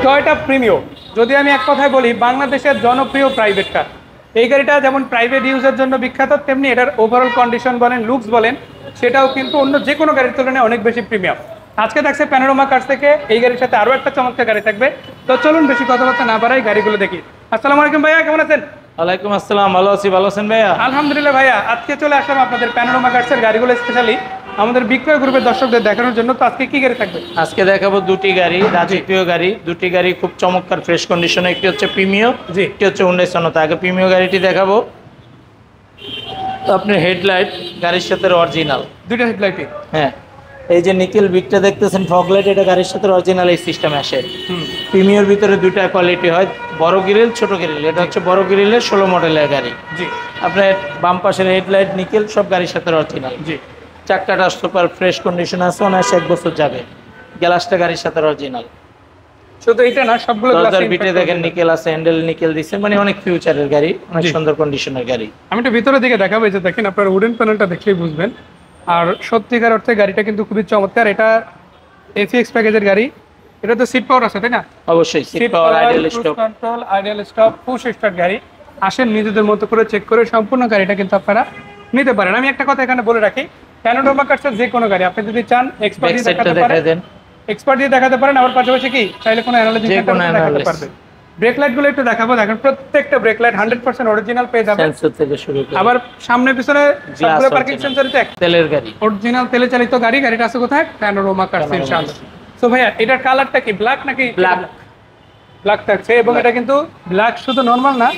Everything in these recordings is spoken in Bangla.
টয়োটা প্রিমিও যদি আমি এক কথায় বলি বাংলাদেশের জনপ্রিয় প্রাইভেট কার। এই গাড়িটা যেমন প্রাইভেট ইউজের জন্য বিখ্যাত, তেমনি এটার ওভারঅল কন্ডিশন বলেন, লুকস বলেন, সেটাও কিন্তু অন্য যে কোনো গাড়ির তুলনায় অনেক বেশি প্রিমিয়াম। আজকে থাকছে প্যানোরামা কার্স থেকে এই গাড়ির সাথে আরও একটা চমৎকার গাড়ি থাকবে। তো চলুন বেশি কথাবার্তা না বাড়াই গাড়িগুলো দেখি। আসসালামু আলাইকুম ভাইয়া, কেমন আছেন? ওয়ালাইকুম আসসালাম, ভালো আছি। ভালো আছেন ভাইয়া? আলহামদুলিল্লাহ ভাইয়া, আজকে চলে আসলাম আপনাদের প্যানোরামা কার্সের গাড়িগুলো স্পেশালি আমাদের বিক্রয় গ্রুপের দর্শকদের দেখানোর জন্য। তো আজকে কি গাড়ি থাকবে? আজকে দেখাবো দুটি গাড়ি, রাজকীয় গাড়ি। দুটি গাড়ি খুব চমৎকার ফ্রেশ কন্ডিশনে। একটি হচ্ছে প্রিমিও, জি, একটি হচ্ছে হুন্ডাই সনাটা। আগে প্রিমিও গাড়িটি দেখাবো। আপনার হেডলাইট গাড়ির সাথে অরিজিনাল, দুইটা হেডলাইটই। হ্যাঁ, এই যে নিকেল বিটটা দেখতেছেন ফগ লাইট, এটা গাড়ির সাথে অরিজিনাল এই সিস্টেম আসে। হুম, প্রিমিওর ভিতরে দুইটা কোয়ালিটি হয়, বড় গ্রিল, ছোট গ্রিল। এটা হচ্ছে বড় গ্রিলের 16 মডেলের গাড়ি। জি, আপনার বাম পাশের হেডলাইট নিকেল সব গাড়ির সাথে অরিজিনাল। জি, চাক্কাটা সুপার ফ্রেশ কন্ডিশন আছে, অনায়াসে 1 বছর যাবে। গ্লাসটা গাড়ির সাথে অরিজিনাল। শুধু এটা না, সবগুলো দরজার বিটে দেখেন নিকেল আছে, হ্যান্ডেল নিকেল দিছে, মানে অনেক ফিউচারের গাড়ি, অনেক সুন্দর কন্ডিশনের গাড়ি। আমি একটু ভিতরের দিকে দেখাবো, এই যে দেখেন আপনার উডেন প্যানেলটা দেখলেই বুঝবেন। আর সত্যিকার অর্থে গাড়িটা কিন্তু খুবই চমৎকার। এটা এফএক্স প্যাকেজের গাড়ি। এটা তো সিট পাওয়ার আছে, তাই না? অবশ্যই সিট পাওয়ার, ideal stop, control, ideal stop, push start গাড়ি। আসেন নিজেদের মতো করে চেক করে সম্পূর্ণ গাড়িটা কিন্তু আপনারা নিতে পারেন। আমি একটা কথা এখানে বলে রাখি, প্যানোরামা কার্সের যে কোনো গাড়ি আপনি যদি চান এক্সপার্ট দিয়ে দেখাতে পারেন, এক্সপার্ট দিয়ে দেখাতে পারেন। আবার পাশাপাশি কি চাইলে কোনো অ্যানালাইসিস দেখাতে পারবেন। ব্রেক লাইট গুলো একটু দেখাবো। দেখেন প্রত্যেকটা ব্রেক লাইট 100% অরিজিনাল পেয়ে যাবেন, সেন্সর থেকে শুরু করে। আবার সামনে পিছনে সবগুলো পার্কিং সেন্সরই তো তেলের গাড়ি, অরিজিনাল তেলে চালিত গাড়ি। গাড়িটা আছে কোথায়? প্যানোরামা কার্স ইনশাআল্লাহ। সো ভাইয়া এটার কালারটা কি ব্ল্যাক নাকি? ব্ল্যাক, ব্ল্যাক থাকছে। এবং এটা কিন্তু ব্ল্যাক শুধু নরমাল না,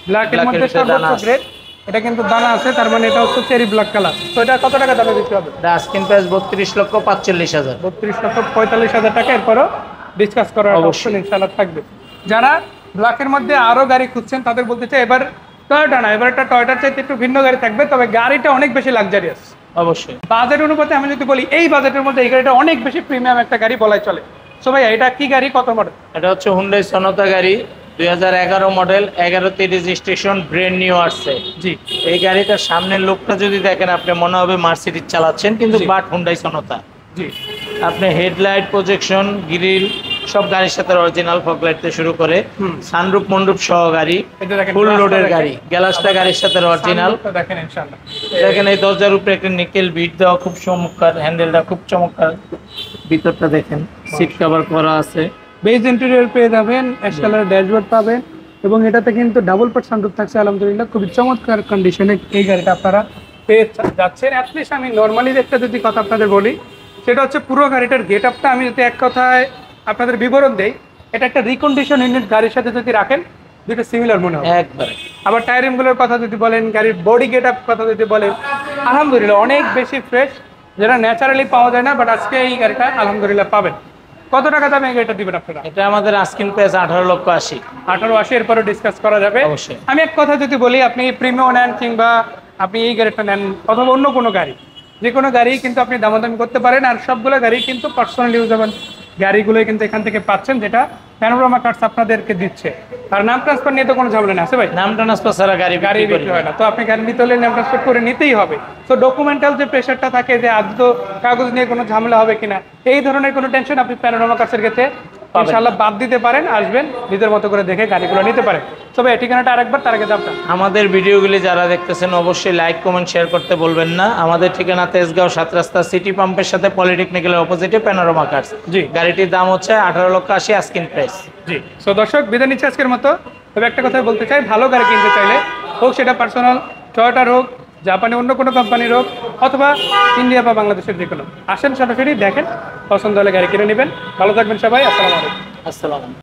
ব্ল্যাকের মধ্যে সর্বোচ্চ গ্রেড, এটা কিন্তু দানা আছে, তার মানে এটা হচ্ছে চেরি ব্ল্যাক কালার। তো এটা কত টাকা দামে বিক্রি হবে? Asking price 32,45,000। 32,45,000 টাকা। এরপরও ডিসকাস করার অপশন ইনশাআল্লাহ থাকবে। যারা ব্ল্যাকের মধ্যে আরো গাড়ি খুঁজছেন তাদের বলতে চাই, এবার টয়োটা না, এবার একটা টয়োটার চাইতে একটু ভিন্ন গাড়ি থাকবে, তবে গাড়িটা অনেক বেশি লাক্সারিয়াস। অবশ্যই বাজেট অনুপাতে আমি যদি বলি, এই বাজেটের মধ্যে এই গাড়িটা অনেক বেশি প্রিমিয়াম একটা গাড়ি বলাই চলে। সো ভাই এটা কি গাড়ি, কত মডেল? এটা হচ্ছে হুন্ডাই সনাটা গাড়ি, 2011 মডেল, 11তে রেজিস্ট্রেশন, ব্র্যান্ড নিউ আসছে। জি, এই গাড়িটার সামনের লুকটা যদি দেখেন আপনি মনে হবে মার্সিডিজ চালাচ্ছেন, কিন্তু বাট হুন্ডাই সনাটা। জি, আপনি হেডলাইট, প্রজেকশন, গ্রিল সব গাড়ির সাথে অরিজিনাল, ফগ লাইট থেকে শুরু করে সানরুফ মন্ডুপ সহ গাড়ি, ফুল লোডের গাড়ি। গ্লাসটা গাড়ির সাথে অরিজিনাল। দেখেন ইনশাআল্লাহ, দেখেন এই দরজার উপরে একটা নিকেল বিট দেওয়া, খুব চমৎকার। হ্যান্ডেলটা খুব চমৎকার। ভিতরটা দেখেন, সিট কভার করা আছে। বেজ ইন্টেরিয়র পেয়ে যাবেন, অ্যাশ কালারের ড্যাশবোর্ড পাবেন, এবং এটাতে কিন্তু ডাবল পার্ট সানরুফ থাকছে। আলহামদুলিল্লাহ খুবই চমৎকার কন্ডিশনে এই গাড়িটা আপনারা পেয়ে যাচ্ছেন। অ্যাটলিস্ট আমি নর্মালি একটা যদি কথা আপনাদের বলি, সেটা হচ্ছে পুরো গাড়িটার গেট আপটা আমি যদি এক কথায় আপনাদের বিবরণ দেই, এটা একটা রিকন্ডিশন ইউনিট গাড়ির সাথে যদি রাখেন দুটো সিমিলার মনে হয় একবারে। আবার টায়ারিংগুলোর কথা যদি বলেন, গাড়ির বডি গেট আপ কথা যদি বলেন, আলহামদুলিল্লাহ অনেক বেশি ফ্রেশ, যেটা ন্যাচারালি পাওয়া যায় না, বাট আজকে এই গাড়িটা আলহামদুলিল্লাহ পাবেন। কত টাকা দামে এই গাড়িটা দিবেন আপনারা? এটা আমাদের আস্কিং প্রাইস 18,80,000। 18,80 এরপরে ডিসকাস করা যাবে অবশ্যই। আমি এক কথা যদি বলি, আপনি প্রিমিও নেন কিংবা আপনি এই গাড়িটা নেন অথবা অন্য কোনো গাড়ি, যে কোনো গাড়ি কিন্তু আপনি দামাদামি করতে পারেন। আর সবগুলো গাড়ি কিন্তু পার্সোনাল ইউজেবল গাড়িগুলোই কিন্তু এখান থেকে পাচ্ছেন, যেটা প্যানোরামা কার্স আপনাদেরকে দিচ্ছে। আর নাম ট্রান্সফার নিয়ে তো কোনো ঝামেলা নেই আছে ভাই? নাম ট্রান্সফার ছাড়া গাড়ি বিক্রি হয় না। তো আপনি গাড়ি নিতে হলে নাম ট্রান্সফার করে নিতেই হবে। তো ডকুমেন্টাল যে প্রেশারটা থাকে যে আজ তো কাগজ নিয়ে কোনো ঝামেলা হবে কিনা, এই ধরনের কোনো টেনশন আপনি প্যানোরামা কার্সের কাছে ইনশাআল্লাহ বাদ দিতে পারেন। আসবেন নিজের মতো করে দেখে গাড়িগুলো নিতে পারেন। তবে ঠিকানাটা আরেকবার, তার আগে দামটা। আমাদের ভিডিওগুলি যারা দেখতেছেন অবশ্যই লাইক, কমেন্ট, শেয়ার করতে বলবেন না। আমাদের ঠিকানা তেজগাঁও 7 রাস্তা, সিটি পাম্পের সাথে পলিটেকনিক্যালের অপোজিটে প্যানোরামা কার্স। জি, গাড়িটির দাম হচ্ছে 18,80,000 আস্কিং প্রাইস। জি। সো দর্শক বিদায় নিচ্ছে আজকের মতো। তবে একটা কথা বলতে চাই, ভালো গাড়ি কিনতে চাইলে হোক সেটা পার্সোনাল, টয়োটার হোক, জাপানি অন্য কোনো কোম্পানির হোক, অথবা ইন্ডিয়া বা বাংলাদেশের যে কোনো, আসেন সরাসরি দেখেন, পছন্দ হলে গাড়ি কিনে নেবেন। ভালো থাকবেন সবাই। আসসালামু আলাইকুম। আসসালাম।